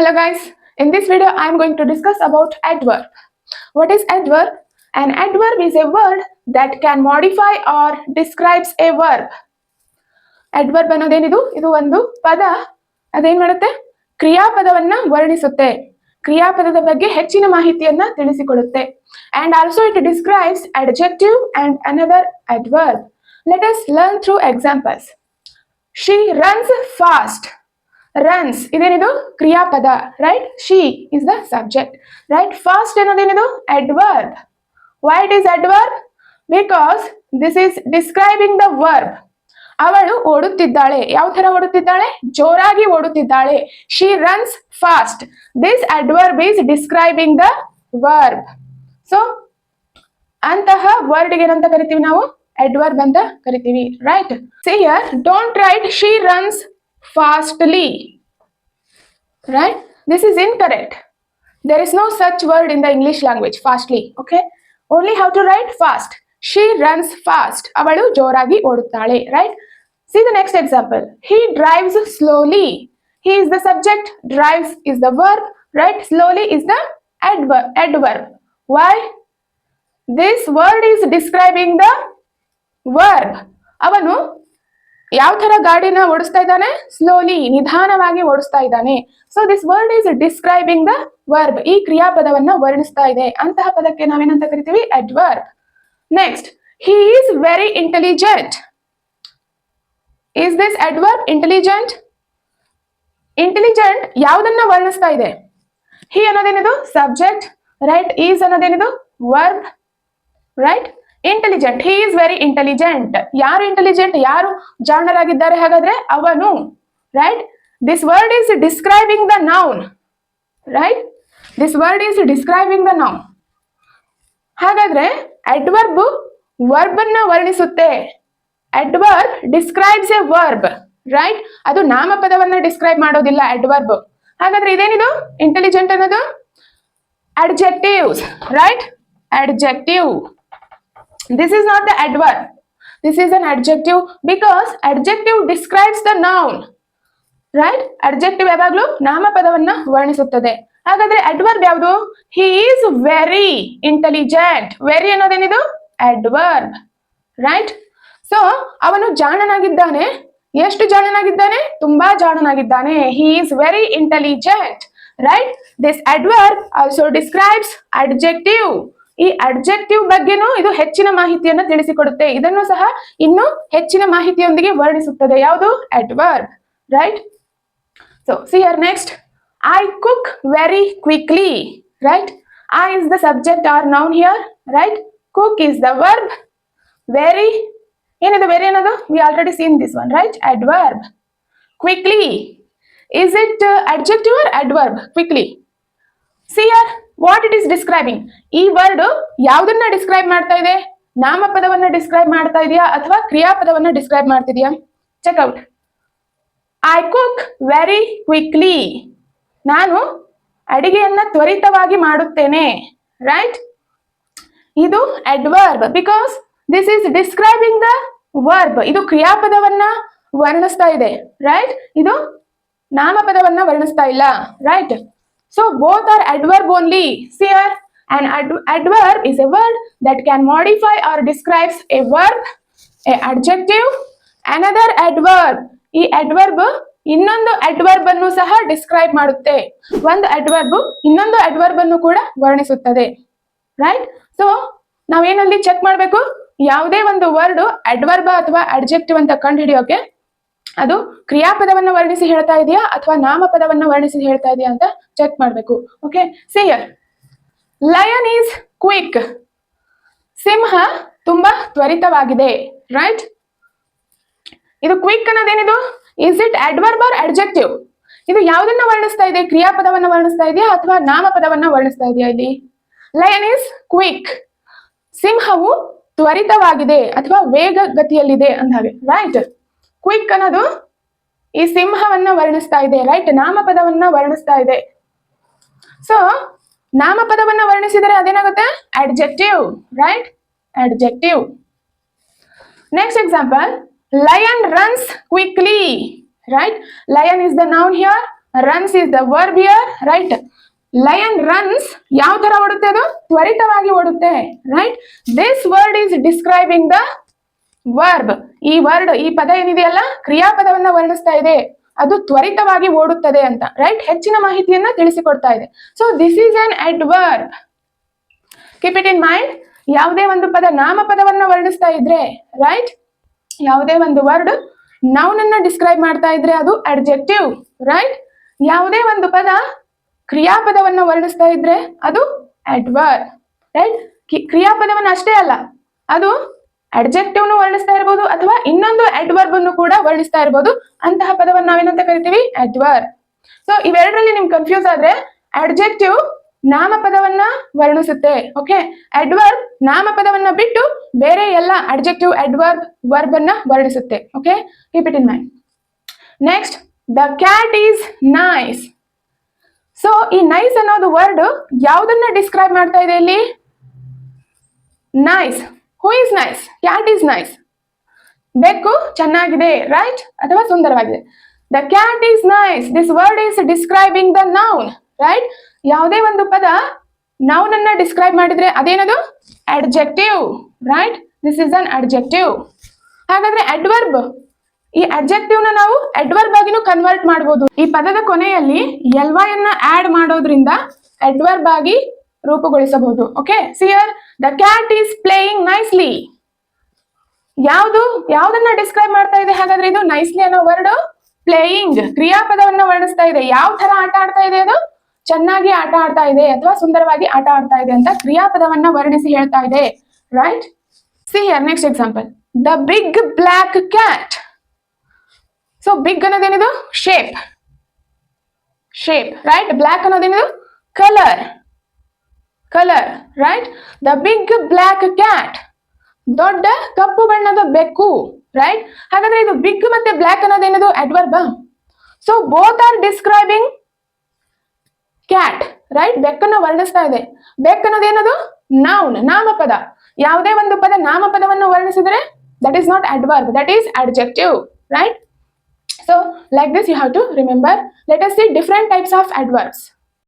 Hello guys, in this video I am going to discuss about adverb. What is adverb? An adverb is a word that can modify or describes a verb. Adverb ಅನ್ನೋದೇನಿದು? ಇದು ಒಂದು ಪದ. ಅದೇನ್ ಮಾಡುತ್ತೆ? ಕ್ರಿಯಾಪದವನ್ನ ವರ್ಣಿಸುತ್ತೆ. ಕ್ರಿಯಾಪದದ ಬಗ್ಗೆ ಹೆಚ್ಚಿನ ಮಾಹಿತಿಯನ್ನ ತಿಳಿಸಿಕೊಡುತ್ತೆ. And also it describes adjective and another adverb. Let us learn through examples. She runs fast. Runs ಇದೇನಿದು ಕ್ರಿಯಾಪದ, right? She is the subject, right? Fast ಅನ್ನೋದೇನಿದು adverb. Why it is adverb? Because this is describing the verb. ಅವಳು ಓಡುತ್ತಿದ್ದಾಳೆ. ಯಾವ ತರ ಓಡುತ್ತಿದ್ದಾಳೆ? ಜೋರಾಗಿ ಓಡುತ್ತಿದ್ದಾಳೆ. She runs fast. This adverb is describing the verb. So ಅಂತಹ word ಗೆ ಏನಂತ ಕರಿತೀವಿ ನಾವು? adverb ಅಂತ ಕರಿತೀವಿ, right? See here, don't write she runs fastly, right? This is incorrect. There is no such word in the English language, fastly, okay? Only how to write fast. She runs fast. Avalu joragi oduttale, right? See the next example. He drives slowly. He is the subject, drives is the verb, right? Slowly is the adverb. Why? This word is describing the verb. ಅವನು ಯಾವ ತರ ಗಾಡಿನ ಓಡಿಸ್ತಾ ಇದ್ದಾನೆ? Slowly, ನಿಧಾನವಾಗಿ ಓಡಿಸ್ತಾ ಇದ್ದಾನೆ. So this word is describing the verb. ಈ ಕ್ರಿಯಾಪದವನ್ನ ವರ್ಣಿಸ್ತಾ ಇದೆ. ಅಂತಹ ಪದಕ್ಕೆ ನಾವೇನಂತ ಕರಿತೀವಿ? Adverb. Next, he is very intelligent. Is this adverb? Intelligent. Intelligent ಯಾವುದನ್ನ ವರ್ಣಿಸ್ತಾ ಇದೆ? ಹಿ ಅನ್ನೋದೇನಿದು ಸಬ್ಜೆಕ್ಟ್, ರೈಟ್? ಈಸ್ ಅನ್ನೋದೇನಿದು verb, right? Intelligent, he is very intelligent. ಯಾರು ಇಂಟೆಲಿಜೆಂಟ್? ಯಾರು ಜಾಣರಾಗಿದ್ದಾರೆ? ಹಾಗಾದ್ರೆ ಅವನು, right? This word is describing the noun, right? This word is describing the noun. ಹಾಗಾದ್ರೆ ಅಡ್ವರ್ಬ್ ವರ್ಬ್ ಅನ್ನ ವರ್ಣಿಸುತ್ತೆ. Adverb describes a verb, right? ಅದು ನಾಮಪದವನ್ನ ಡಿಸ್ಕ್ರೈಬ್ ಮಾಡೋದಿಲ್ಲ ಅಡ್ವರ್ಬ್. ಹಾಗಾದ್ರೆ ಇದೇನಿದು ಇಂಟೆಲಿಜೆಂಟ್ ಅನ್ನೋದು? Adjectives, right? Adjective. This is not the adverb. This is an adjective because adjective describes the noun, right? Adjective ಯಾವಾಗಲೂ ನಾಮಪದವನ್ನ ವರ್ಣಿಸುತ್ತದೆ. ಹಾಗಾದ್ರೆ adverb ಯಾವುದು? He is very intelligent. Very ಅನ್ನೋದೇನಿದು? adverb, right? So ಅವನು ಜಾಣನಾಗಿದ್ದಾನೆ. ಎಷ್ಟು ಜಾಣನಾಗಿದ್ದಾನೆ? ತುಂಬಾ ಜಾಣನಾಗಿದ್ದಾನೆ. He is very intelligent, right? This adverb also describes adjective. ಈ adjective ಬಗ್ಗೆನೂ ಇದು ಹೆಚ್ಚಿನ ಮಾಹಿತಿಯನ್ನು ತಿಳಿಸಿಕೊಡುತ್ತೆ. ಇದನ್ನು ಸಹ ಇನ್ನು ಹೆಚ್ಚಿನ ಮಾಹಿತಿಯೊಂದಿಗೆ ವರ್ಣಿಸುತ್ತದೆ. ಯಾವುದು? Adverb, right? So see here next, I cook very quickly, right? I is the subject or noun here, right? Cook is the verb. Very ಏನಿದೆ? ವೆರಿ ಅನ್ನೋದು we already seen this one, right? Adverb. Quickly is it adjective or adverb? Quickly. See here, what it is describing? ಈ word ಯಾವುದನ್ನ describe ಮಾಡ್ತಾ ಇದೆ? ನಾಮಪದವನ್ನ describe ಮಾಡ್ತಾ ಇದೆಯಾ ಅಥವಾ ಕ್ರಿಯಾಪದವನ್ನ ಡಿಸ್ಕ್ರೈಬ್ ಮಾಡ್ತಿದ್ಯಾ? Check out. I cook very quickly. ನಾನು ಅಡಿಗೆಯನ್ನ ತ್ವರಿತವಾಗಿ ಮಾಡುತ್ತೇನೆ, ರೈಟ್? ಇದು adverb because this is describing the verb. ಇದು ಕ್ರಿಯಾಪದವನ್ನ ವರ್ಣಿಸ್ತಾ ಇದೆ, ರೈಟ್? ಇದು ನಾಮಪದವನ್ನ ವರ್ಣಿಸ್ತಾ ಇಲ್ಲ, right? So both are adverb only. See here, an adverb is a word that can modify or describes a verb, a adjective, another adverb. ಈ adverb ಇನ್ನೊಂದು adverb ಅನ್ನು ಸಹ describe ಮಾಡುತ್ತೆ. ಒಂದು adverb ಇನ್ನೊಂದು adverb ಅನ್ನು ಕೂಡ ವರ್ಣಿಸುತ್ತದೆ, ರೈಟ್? ಸೊ ನಾವೇನಲ್ಲಿ ಚೆಕ್ ಮಾಡಬೇಕು, ಯಾವುದೇ ಒಂದು ವರ್ಡ್ adverb ಅಥವಾ adjective ಅಂತ ಕಂಡುಹಿಡಿಯೋಕೆ ಅದು ಕ್ರಿಯಾಪದವನ್ನ ವರ್ಣಿಸಿ ಹೇಳ್ತಾ ಇದೆಯಾ ಅಥವಾ ನಾಮಪದವನ್ನ ವರ್ಣಿಸಿ ಹೇಳ್ತಾ ಇದೆಯಾ ಅಂತ ಚೆಕ್ ಮಾಡಬೇಕು. Okay, say here, lion is quick. ಸಿಂಹ ತುಂಬಾ ತ್ವರಿತವಾಗಿದೆ, ರೈಟ್? ಇದು ಕ್ವಿಕ್ ಅನ್ನೋದೇನಿದು? Is it adverb or adjective? ಇದು ಯಾವುದನ್ನ ವರ್ಣಿಸ್ತಾ ಇದೆ? ಕ್ರಿಯಾಪದವನ್ನ ವರ್ಣಿಸ್ತಾ ಇದೆಯಾ ಅಥವಾ ನಾಮಪದವನ್ನ ವರ್ಣಿಸ್ತಾ ಇದೆಯಾ? ಇಲ್ಲಿ ಲಯನ್ ಈಸ್ ಕ್ವಿಕ್. ಸಿಂಹವು ತ್ವರಿತವಾಗಿದೆ ಅಥವಾ ವೇಗ ಗತಿಯಲ್ಲಿದೆ ಅಂದಾಗೆ, ರೈಟ್? ಕ್ವಿಕ್ ಅನ್ನೋದು ಈ ಸಿಂಹವನ್ನ ವರ್ಣಿಸ್ತಾ ಇದೆ, ರೈಟ್? ನಾಮಪದವನ್ನ ವರ್ಣಿಸ್ತಾ ಇದೆ. ಸೊ ನಾಮಪದವನ್ನ ವರ್ಣಿಸಿದರೆ ಅದೇನಾಗುತ್ತೆ? Adjective, right? Adjective. Next example, lion runs quickly, right? Lion is the noun here, runs is the verb here, right. Lion runs ಯಾವ ತರ ಓಡುತ್ತೆ, ಅದು ತ್ವರಿತವಾಗಿ ಓಡುತ್ತೆ, right. This word is describing the verb. ಈ ವರ್ಡ್, ಈ ಪದ ಏನಿದೆಯಲ್ಲ ಕ್ರಿಯಾಪದವನ್ನ ವರ್ಣಿಸ್ತಾ ಇದೆ, ಅದು ತ್ವರಿತವಾಗಿ ಓಡುತ್ತದೆ ಅಂತ, ರೈಟ್. ಹೆಚ್ಚಿನ ಮಾಹಿತಿಯನ್ನ ತಿಳಿಸಿಕೊಡ್ತಾ ಇದೆ. So this is an adverb. Keep it in mind. ಯಾವುದೇ ಒಂದು ಪದ ನಾಮಪದವನ್ನ ವರ್ಣಿಸ್ತಾ ಇದ್ರೆ, ರೈಟ್, ಯಾವುದೇ ಒಂದು ವರ್ಡ್ ನೌನ್ ಅನ್ನ ಡಿಸ್ಕ್ರೈಬ್ ಮಾಡ್ತಾ ಇದ್ರೆ ಅದು ಅಡ್ಜೆಕ್ಟಿವ್, ರೈಟ್. ಯಾವುದೇ ಒಂದು ಪದ ಕ್ರಿಯಾಪದವನ್ನ ವರ್ಣಿಸ್ತಾ ಇದ್ರೆ ಅದು ಅಡ್ವರ್ಬ್, ರೈಟ್. ಕ್ರಿಯಾಪದವನ್ನ ಅಷ್ಟೇ ಅಲ್ಲ, ಅದು ಅಡ್ಜೆಕ್ಟಿವ್ ವರ್ಣಿಸ್ತಾ ಇರಬಹುದು ಅಥವಾ ಇನ್ನೊಂದು ಅಡ್ವರ್ಬ್ ಅನ್ನು ಕೂಡ ವರ್ಣಿಸ್ತಾ ಇರಬಹುದು. ಅಂತಹ ಪದವನ್ನು ನಾವೇನಂತ ಕರಿತೀವಿ, ಅಡ್ವರ್ಬ್. ಸೊ ಇವೆರಡರಲ್ಲಿ ನಿಮ್ಗೆ ಕನ್ಫ್ಯೂಸ್ ಆದ್ರೆ ಅಡ್ಜೆಕ್ಟಿವ್ ನಾಮಪದವನ್ನ ವರ್ಣಿಸುತ್ತೆ, ಓಕೆ. ಅಡ್ವರ್ಬ್ ನಾಮಪದವನ್ನ ಬಿಟ್ಟು ಬೇರೆ ಎಲ್ಲ ಅಡ್ಜೆಕ್ಟಿವ್, ಅಡ್ವರ್ಬ್, ವರ್ಬ್ ಅನ್ನ ವರ್ಣಿಸುತ್ತೆ, okay. Keep it in mind. Next, the cat is nice. So ಈ ನೈಸ್ ಅನ್ನೋದು ವರ್ಡ್ ಯಾವುದನ್ನ ಡಿಸ್ಕ್ರೈಬ್ ಮಾಡ್ತಾ ಇದೆ ಇಲ್ಲಿ, nice. Who is nice? Cat is nice. ಬೆಕ್ಕು ಚೆನ್ನಾಗಿದೆ, ರೈಟ್, ಅಥವಾ ಸುಂದರವಾಗಿದೆ. The cat is nice. This word is describing the noun, right. ಯಾವುದೇ ಒಂದು ಪದ ನೌನ್ ಅನ್ನ ಡಿಸ್ಕ್ರೈಬ್ ಮಾಡಿದ್ರೆ ಅದೇನದು adjective, right. This is an adjective. ಹಾಗಾದ್ರೆ ಅಡ್ವರ್ಬ್, ಈ ಅಡ್ಜೆಕ್ಟಿವ್ ನ ನಾವು ಅಡ್ವರ್ಬ್ ಆಗಿನೂ ಕನ್ವರ್ಟ್ ಮಾಡಬಹುದು. ಈ ಪದದ ಕೊನೆಯಲ್ಲಿ ಎಲ್ವೈ ಅನ್ನ ಆಡ್ ಮಾಡೋದ್ರಿಂದ ಅಡ್ವರ್ಬ್ ಆಗಿ ರೂಪುಗೊಳಿಸಬಹುದು, okay. See here the cat is playing nicely. ಯಾವುದನ್ನ ಡಿಸ್ಕ್ರೈಬ್ ಮಾಡ್ತಾ ಇದೆ ಹಾಗಾದ್ರೆ ಇದು ನೈಸ್ಲಿ ಅನ್ನೋ ವರ್ಡ್? ಪ್ಲೇಯಿಂಗ್ ಕ್ರಿಯಾಪದವನ್ನ ವರ್ಣಿಸ್ತಾ ಇದೆ. ಯಾವ ತರ ಆಟ ಆಡ್ತಾ ಇದೆ ಅದು? ಚೆನ್ನಾಗಿ ಆಟ ಆಡ್ತಾ ಇದೆ ಅಥವಾ ಸುಂದರವಾಗಿ ಆಟ ಆಡ್ತಾ ಇದೆ ಅಂತ ಕ್ರಿಯಾಪದವನ್ನ ವರ್ಣಿಸಿ ಹೇಳ್ತಾ ಇದೆ, right. See here next example, the big black cat. So big ಅನ್ನೋದೇನಿದು? Shape, right. ಬ್ಲಾಕ್ ಅನ್ನೋದೇನಿದು? Colour, right. The big black cat, ದೊಡ್ಡ ಕಪ್ಪು ಬಣ್ಣದ ಬೆಕ್ಕು, ರೈಟ್. ಹಾಗಾದ್ರೆ ಇದು ಬಿಗ್ ಮತ್ತೆ ಬ್ಲಾಕ್ ಅನ್ನೋದೇನದು? Adverb. So both are describing cat, right. ಬೆಕ್ಕನ್ನು ವರ್ಣಿಸ್ತಾ ಇದೆ. ಬೆಕ್ ಅನ್ನೋದೇನದು? ನೌನ್, ನಾಮಪದ. ಯಾವುದೇ ಒಂದು ಪದ ನಾಮಪದವನ್ನು ವರ್ಣಿಸಿದರೆ that is not adverb, that is adjective, right. So like this you have to remember. Let us see different types of adverbs.